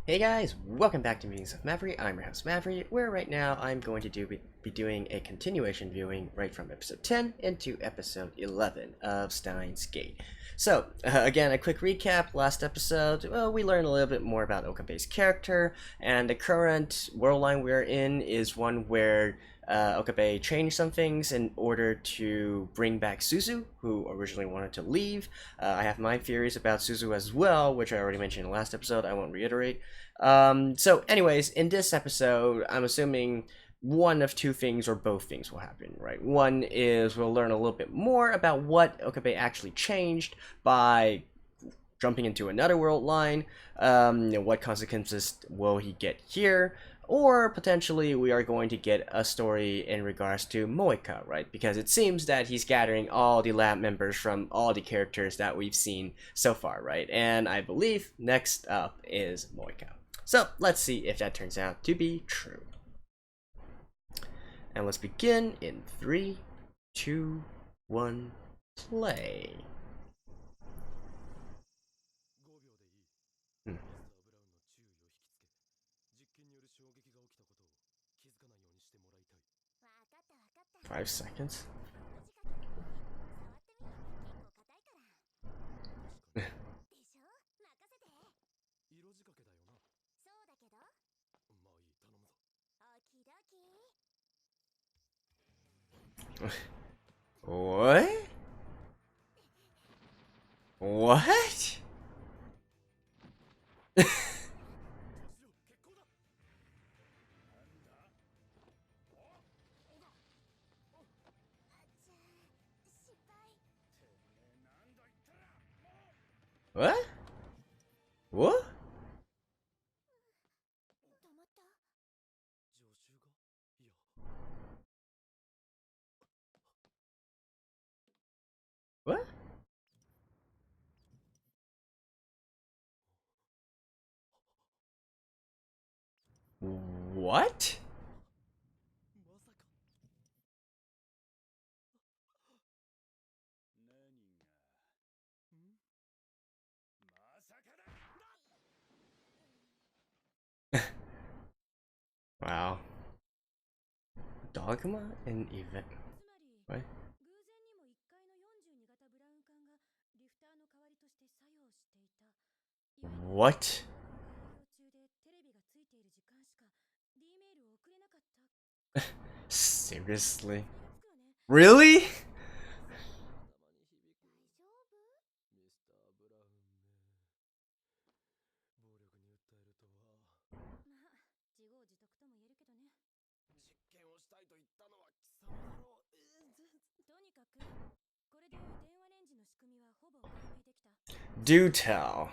Hey guys, welcome back to Musings with Maverick. I'm your host Maverick, where right now I'm going to be doing a continuation viewing right from episode 10 into episode 11 of Steins Gate. So, again, a quick recap. Last episode, well, we learned a little bit more about Okabe's character, and the current world line we're in is one where Okabe changed some things in order to bring back Suzu, who originally wanted to leave. I have my theories about Suzu as well, which I already mentioned in the last episode. I won't reiterate. So anyways, in this episode, I'm assuming one of two things or both things will happen, right? One is we'll learn a little bit more about what Okabe actually changed by jumping into another world line. What consequences will he get here? Or potentially we are going to get a story in regards to Moeka, right? Because it seems that he's gathering all the lab members from all the characters that we've seen so far, right? And I believe next up is Moeka. So let's see if that turns out to be true. And let's begin in 3, 2, 1, play. Hmm. 5 seconds? What? What? What? What? What? What? Wow. Dogma and event. What? What? Seriously? Really? Do tell.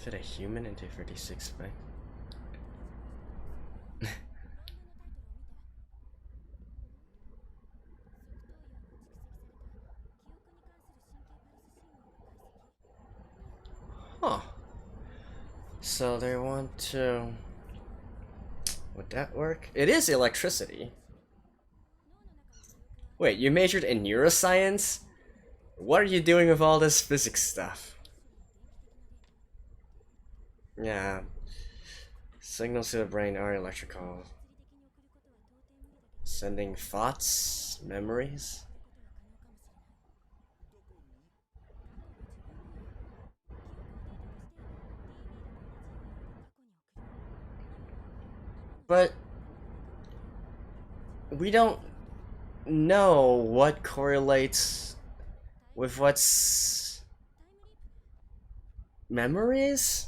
Fit a human into 36 byte. Huh. So they want to... Would that work? It is electricity. Wait, you majored in neuroscience? What are you doing with all this physics stuff? Yeah. Signals to the brain are electrical. Sending thoughts? Memories? But... we don't know what correlates with what's... memories?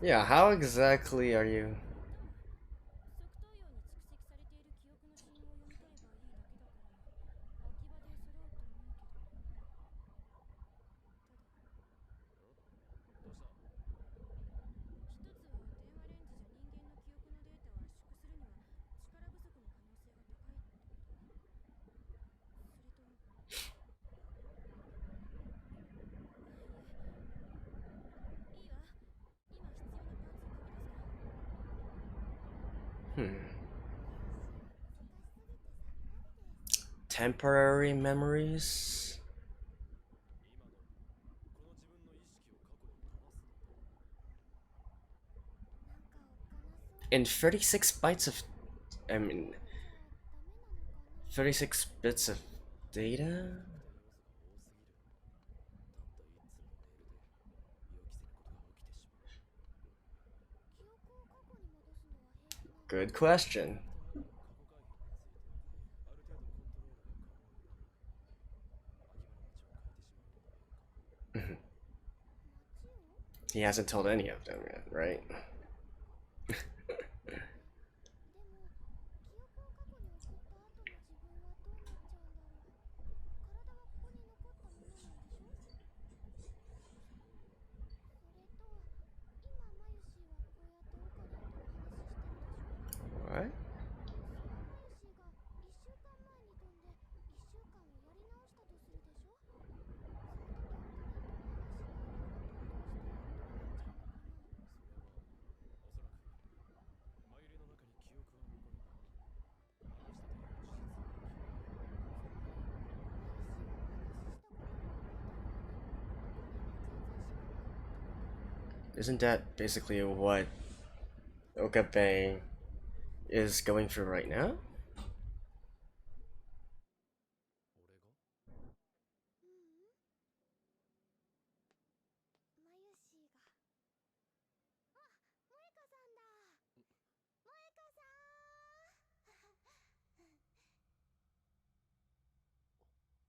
Yeah, how exactly are you... temporary memories. And 36 bytes of, I mean, 36 bits of data? Good question. He hasn't told any of them yet, right? What? Isn't that basically what Okabe is going through right now?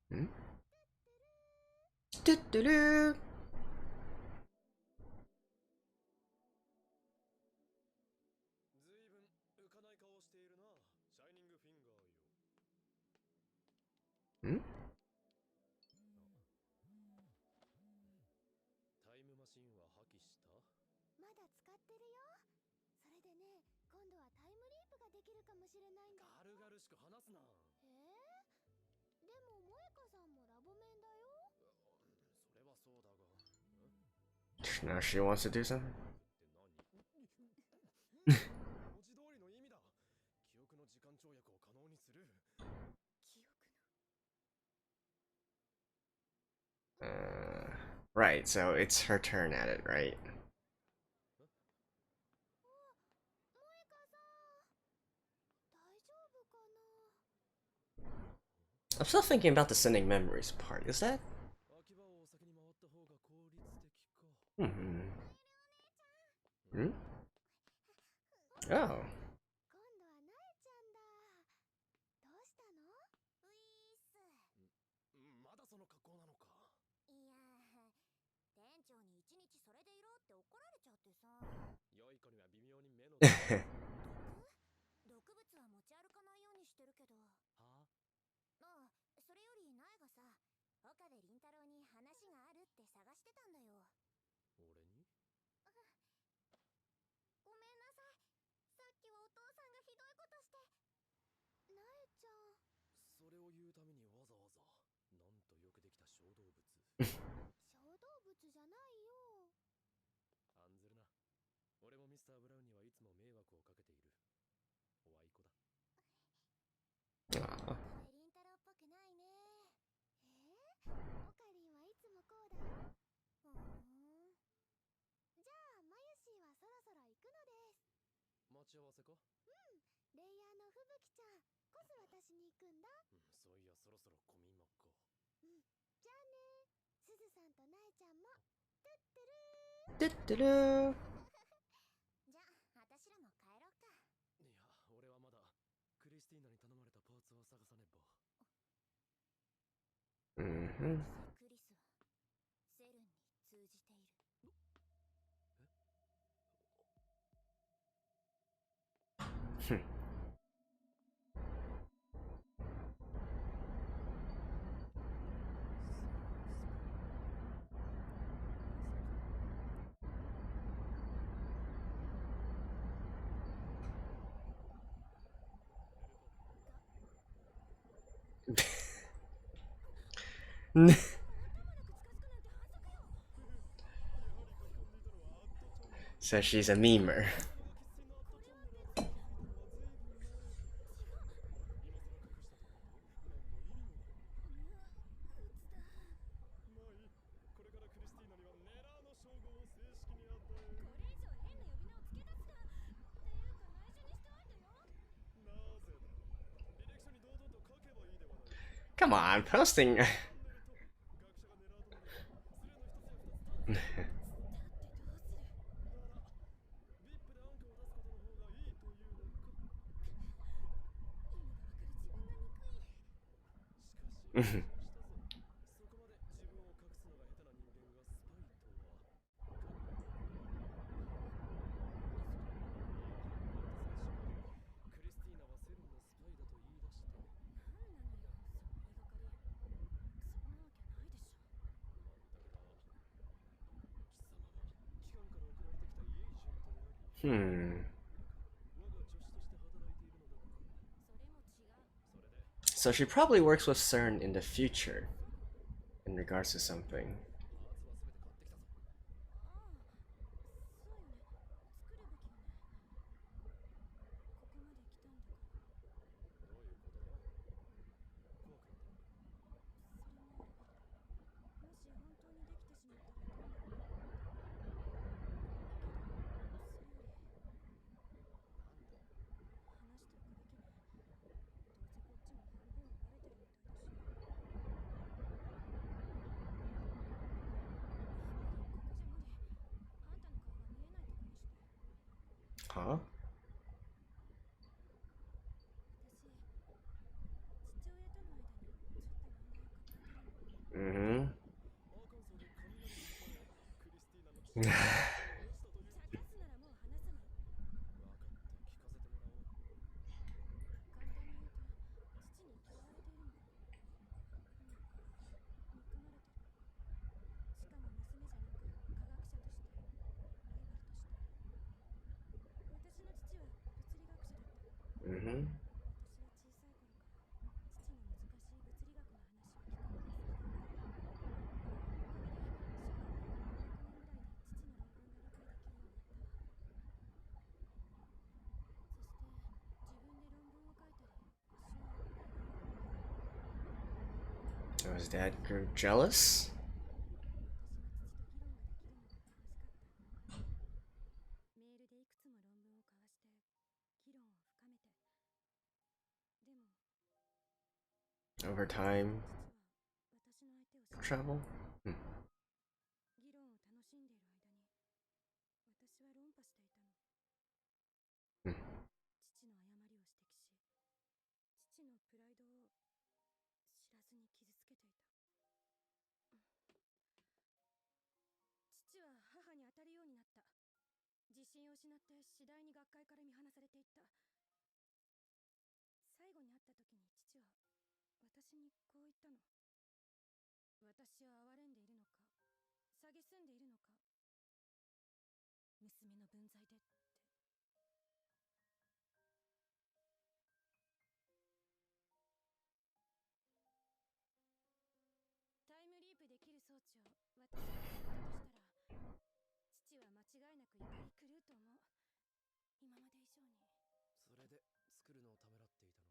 Hmm? Do-do-do. Hmm? Now she wants to do something? Right, so it's her turn at it, right? I'm still thinking about the sending memories part. Is that? Hmm. Hmm? Oh. Aw. Do-do-do. Mm-hmm. So she's a memer. Come on, posting. Hmm. So she probably works with CERN in the future in regards to something. Huh? Mm-hmm. Mm-hmm. So his dad grew jealous? Over time travel? Hmm. Hmm.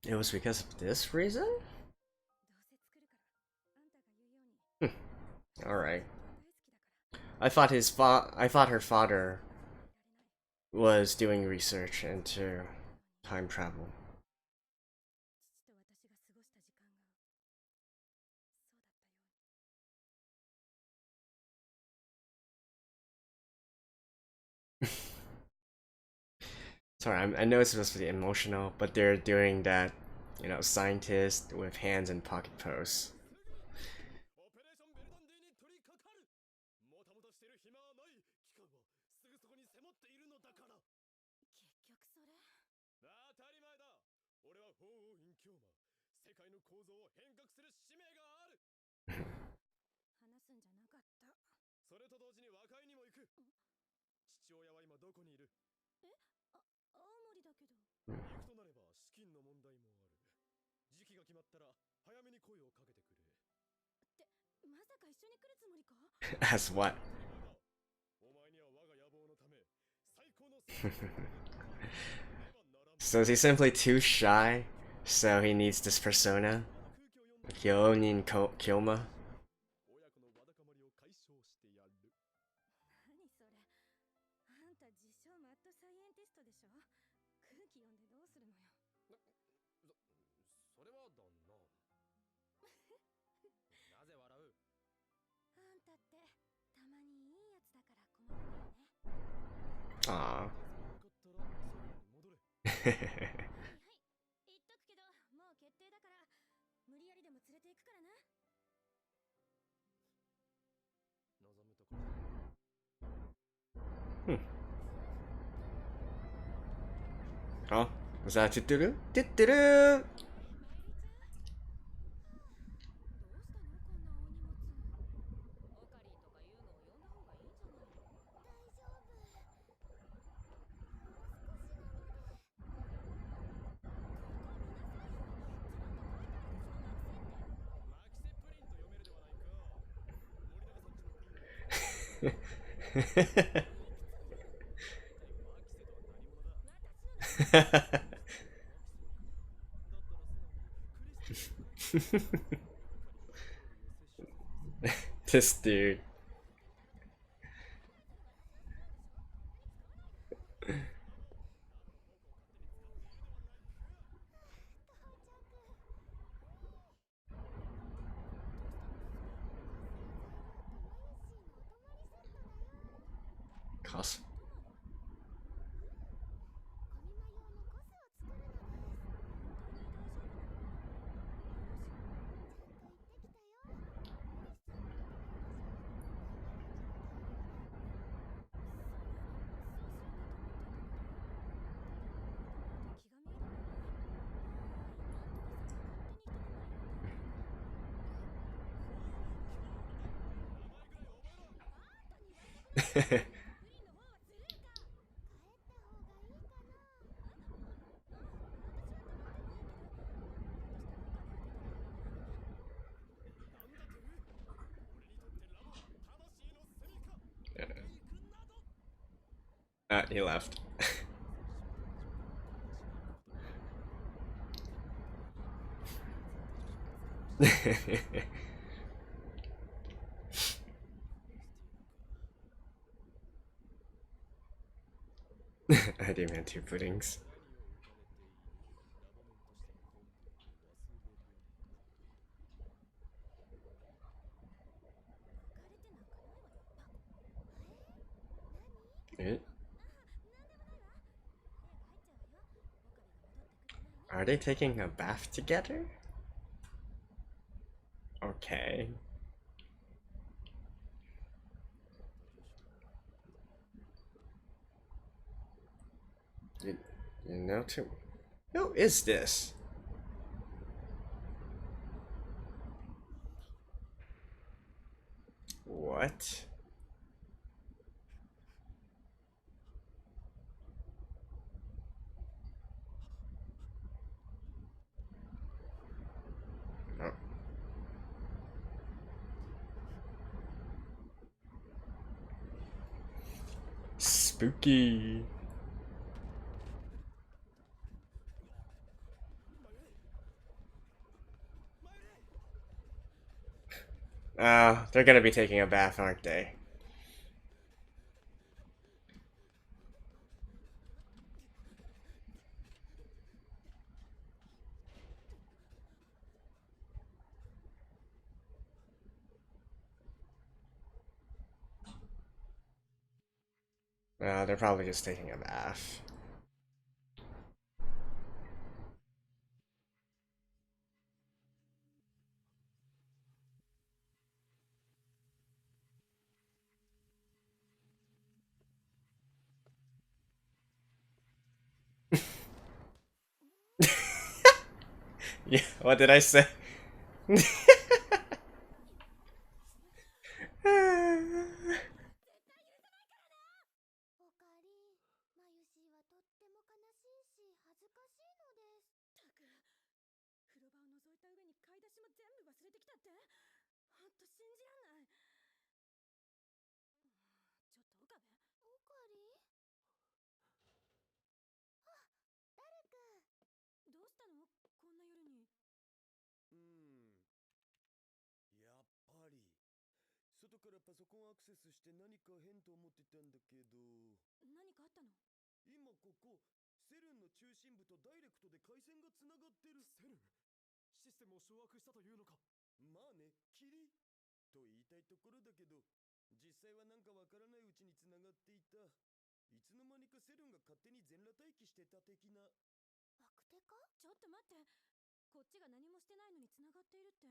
It was because of this reason? Hmm. Alright. I thought her father was doing research into time travel. Sorry, I know it's supposed to be emotional, but they're doing that, scientist with hands in pocket pose. As what? So is he simply too shy? So he needs this persona? Kyonin Kyoma? Aw. あ、さあ、てってるてってるー。This dude. Gosh. He left. I demand 2 puddings. Eh? Are they taking a bath together? Okay. You, you know too. Who is this? What? Oh. Spooky. They're gonna be taking a bath, aren't they? They're probably just taking a bath. Yeah, what did I say? いつの間にかセルンが勝手に全裸待機してた的な。バクテか？ちょっと待って。こっちが何もしてないのに繋がっているって。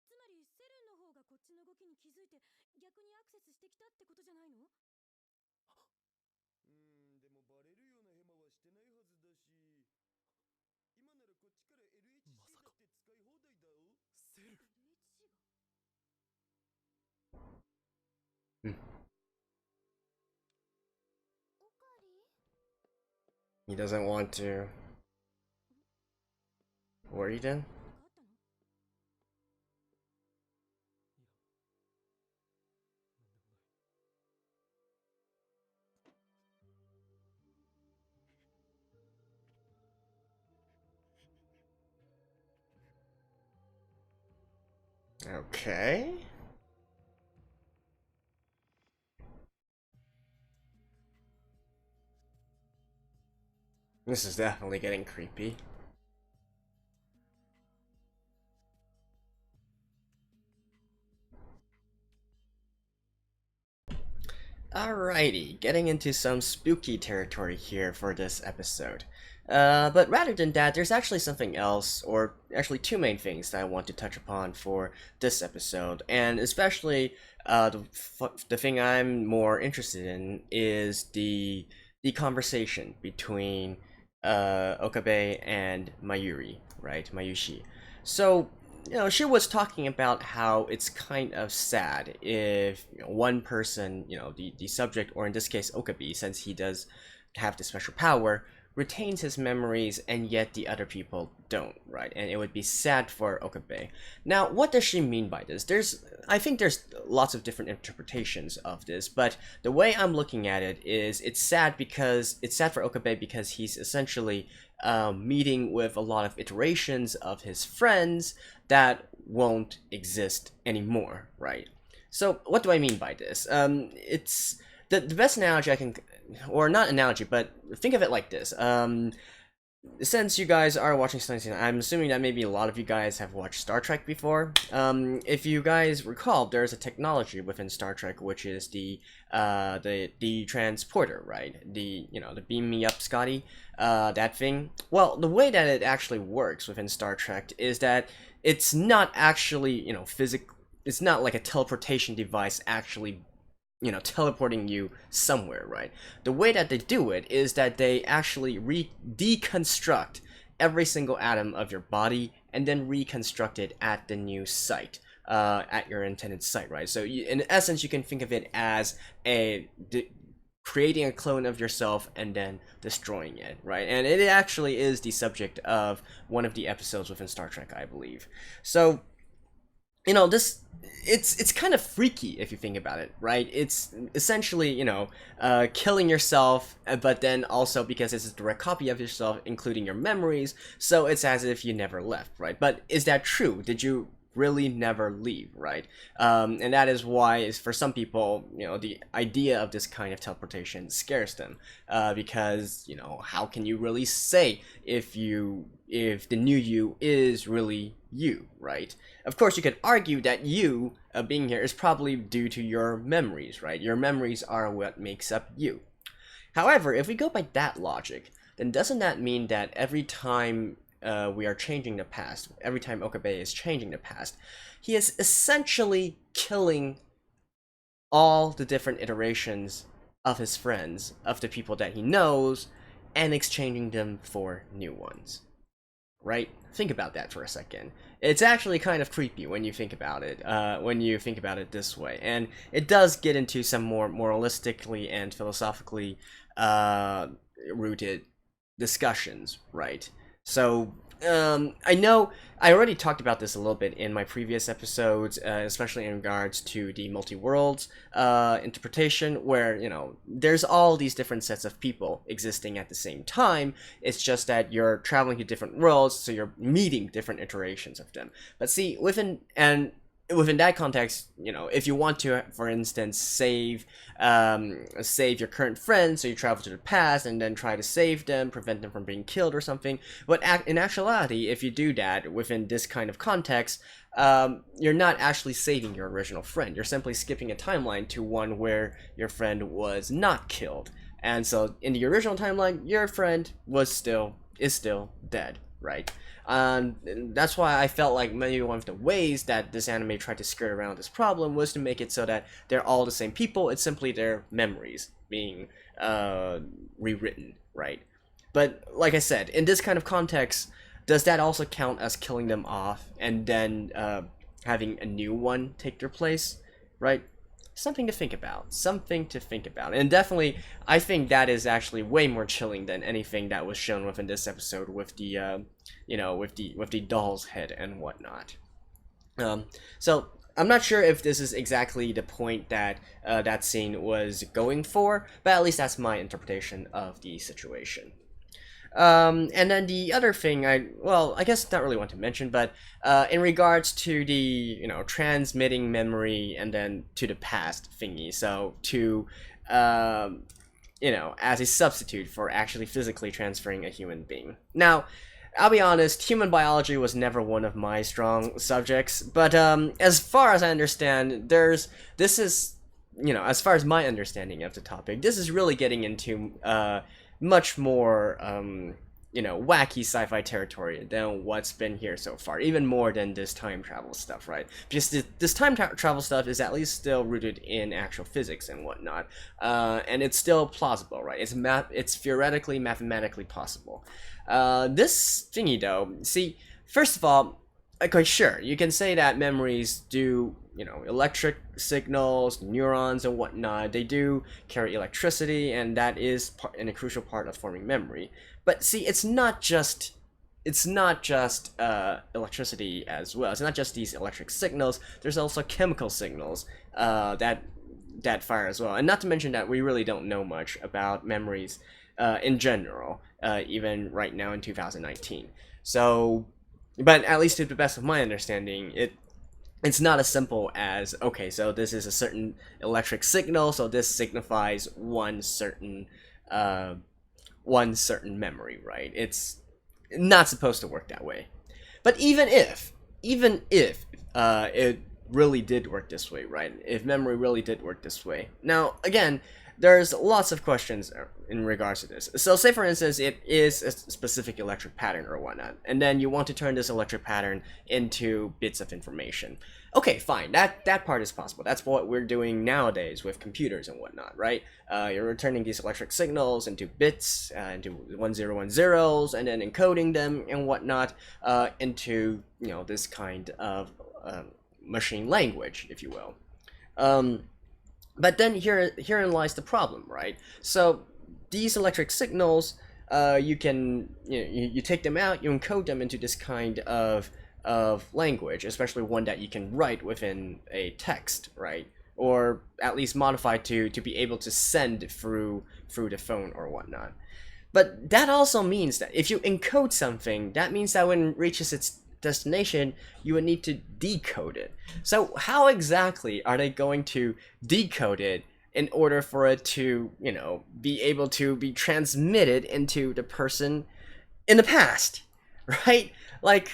つまりセルンの方がこっちの動きに気づいて逆にアクセスしてきたってことじゃないの？でもバレるようなヘマはしてないはずだし、今ならこっちから LHC だって使い放題だよ。セル LHC が？オカリ？ He doesn't want to. Worry then? なんかあったの？Okay. This is definitely getting creepy. Alrighty, getting into some spooky territory here for this episode. But rather than that, there's actually something else, or actually two main things that I want to touch upon for this episode, and especially the thing I'm more interested in is the conversation between Okabe and Mayuri, right? Mayushi. So she was talking about how it's kind of sad if one person, the subject, or in this case Okabe, since he does have the special power, retains his memories and yet the other people don't, right? And it would be sad for Okabe. Now, what does she mean by this? I think there's lots of different interpretations of this, but the way I'm looking at it is it's sad for Okabe because he's essentially meeting with a lot of iterations of his friends that won't exist anymore, right? So what do I mean by this? It's the best analogy I can, or not analogy, but think of it like this. Since you guys are watching Steins, I'm assuming that maybe a lot of you guys have watched Star Trek before. If you guys recall, there's a technology within Star Trek which is the transporter, right? The beam me up, Scotty, that thing. Well, the way that it actually works within Star Trek is that it's not actually physical. It's not like a teleportation device actually teleporting you somewhere, right? The way that they do it is that they actually deconstruct every single atom of your body and then reconstruct it at the new site, at your intended site, right? So in essence, you can think of it as creating a clone of yourself and then destroying it, right? And it actually is the subject of one of the episodes within Star Trek, I believe. So this it's kind of freaky if you think about it, right? It's essentially killing yourself, but then also because it's a direct copy of yourself including your memories, so it's as if you never left, right? But is that true? Did you really never leave, right? And that is why for some people the idea of this kind of teleportation scares them, because how can you really say if the new you is really you, right? Of course, you could argue that you being here is probably due to your memories, right? Your memories are what makes up you. However, if we go by that logic, then doesn't that mean that every time we are changing the past, every time Okabe is changing the past, he is essentially killing all the different iterations of his friends, of the people that he knows, and exchanging them for new ones, right? Think about that for a second. It's actually kind of creepy when you think about it. When you think about it this way, and it does get into some more moralistically and philosophically rooted discussions, right? So I know I already talked about this a little bit in my previous episodes, especially in regards to the multi-worlds interpretation, where there's all these different sets of people existing at the same time. It's just that you're traveling to different worlds, so you're meeting different iterations of them. But see, within that context, if you want to, for instance, save your current friends, so you travel to the past and then try to save them, prevent them from being killed or something. But in actuality, if you do that within this kind of context, you're not actually saving your original friend. You're simply skipping a timeline to one where your friend was not killed. And so in the original timeline, your friend is still dead, right? That's why I felt like maybe one of the ways that this anime tried to skirt around this problem was to make it so that they're all the same people. It's simply their memories being rewritten, right? But like I said, in this kind of context, does that also count as killing them off and then having a new one take their place, right? Something to think about. Something to think about. And definitely, I think that is actually way more chilling than anything that was shown within this episode with the, with the doll's head and whatnot. So I'm not sure if this is exactly the point that that scene was going for, but at least that's my interpretation of the situation. And then the other thing I guess not really want to mention, but in regards to the, transmitting memory and then to the past thingy, so to, as a substitute for actually physically transferring a human being. Now, I'll be honest, human biology was never one of my strong subjects, but as far as I understand, as far as my understanding of the topic, this is really getting into much more wacky sci-fi territory than what's been here so far, even more than this time travel stuff, right? Because this time travel stuff is at least still rooted in actual physics and whatnot, and it's still plausible, right? It's theoretically, mathematically possible. This thingy though, see, first of all, okay, sure, you can say that memories do, electric signals, neurons and whatnot, they do carry electricity, and that is a crucial part of forming memory. But see, it's not just electricity as well. It's not just these electric signals. There's also chemical signals that fire as well. And not to mention that we really don't know much about memories in general, even right now in 2019. So, but at least to the best of my understanding, it's not as simple as, okay, so this is a certain electric signal, so this signifies one certain memory, right? It's not supposed to work that way. But even if it really did work this way, right? If memory really did work this way. Now, again, there's lots of questions in regards to this. So say for instance it is a specific electric pattern or whatnot, and then you want to turn this electric pattern into bits of information. Okay, fine, that part is possible. That's what we're doing nowadays with computers and whatnot, right? You're returning these electric signals into bits, into 1010s, and then encoding them and whatnot into, this kind of machine language, if you will. But then herein lies the problem, right? So these electric signals, you take them out, you encode them into this kind of language, especially one that you can write within a text, right? Or at least modify to be able to send through the phone or whatnot. But that also means that if you encode something, that means that when it reaches its destination, you would need to decode it. So how exactly are they going to decode it in order for it to, be able to be transmitted into the person in the past, right? Like,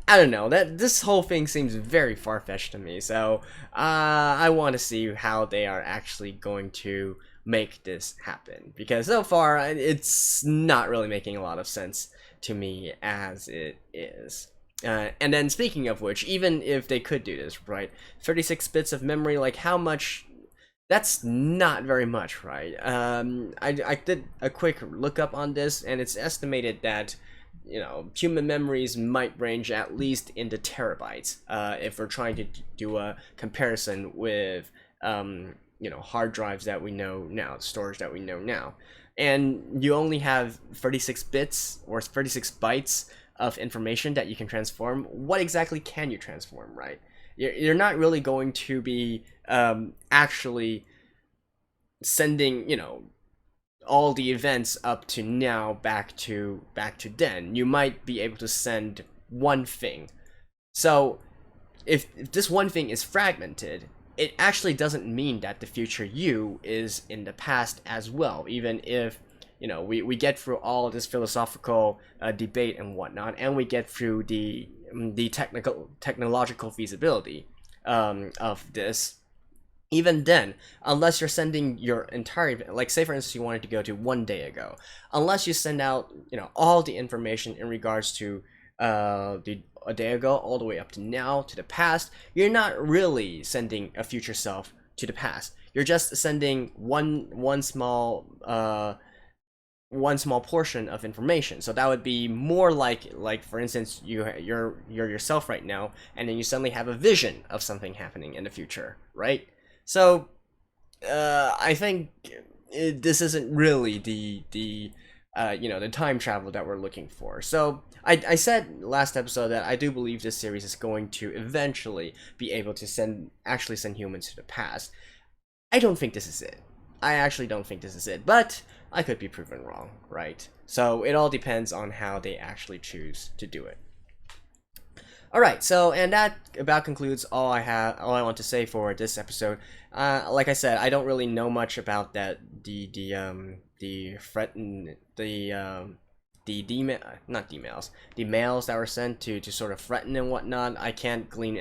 I don't know, that this whole thing seems very far-fetched to me, so I want to see how they are actually going to make this happen, because so far it's not really making a lot of sense to me as it is. And then speaking of which, even if they could do this, right, 36 bits of memory, like how much, that's not very much, right? I did a quick lookup on this, and it's estimated that, human memories might range at least into terabytes, if we're trying to do a comparison with, hard drives that we know now, storage that we know now. And you only have 36 bits or 36 bytes of information that you can transform. What exactly can you transform, right? You're not really going to be actually sending, all the events up to now back to then. You might be able to send one thing. So if this one thing is fragmented, it actually doesn't mean that the future you is in the past as well, even if we get through all this philosophical debate and whatnot, and we get through the technological feasibility of this. Even then, unless you're sending your entire, like say for instance you wanted to go to 1 day ago, unless you send out all the information in regards to a day ago all the way up to now to the past, you're not really sending a future self to the past. You're just sending one small portion of information. So that would be more like for instance you're yourself right now, and then you suddenly have a vision of something happening in the future, right? So I think this isn't really the time travel that we're looking for. So I said last episode that I do believe this series is going to eventually be able to actually send humans to the past. I don't think this is it. I actually don't think this is it, but I could be proven wrong, right? So it all depends on how they actually choose to do it. Alright, so, and that about concludes all I want to say for this episode. Like I said, I don't really know much about that, the mails that were sent to sort of threaten and whatnot. I can't glean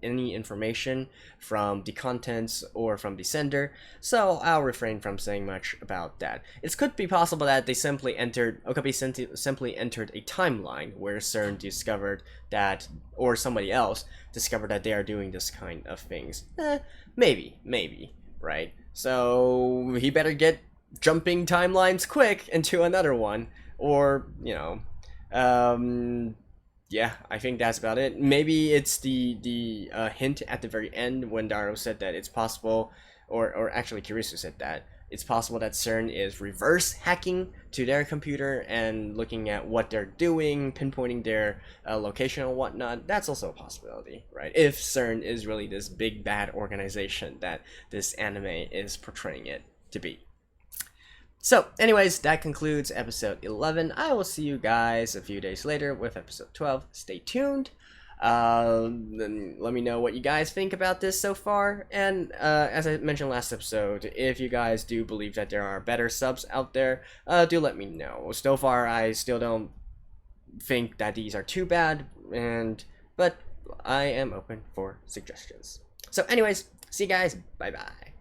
any information from the contents or from the sender, so I'll refrain from saying much about that. It could be possible that Okabe simply entered a timeline where CERN discovered that, or somebody else discovered that they are doing this kind of things. Maybe, right? So he better get jumping timelines quick into another one, or yeah, I think that's about it. Maybe it's the hint at the very end when Daro said that it's possible, or actually Kirisu said that it's possible that CERN is reverse hacking to their computer and looking at what they're doing, pinpointing their location and whatnot. That's also a possibility, right? If CERN is really this big bad organization that this anime is portraying it to be. So, anyways, that concludes episode 11. I will see you guys a few days later with episode 12. Stay tuned. Then let me know what you guys think about this so far. And as I mentioned last episode, if you guys do believe that there are better subs out there, do let me know. So far, I still don't think that these are too bad, but I am open for suggestions. So, anyways, see you guys. Bye bye.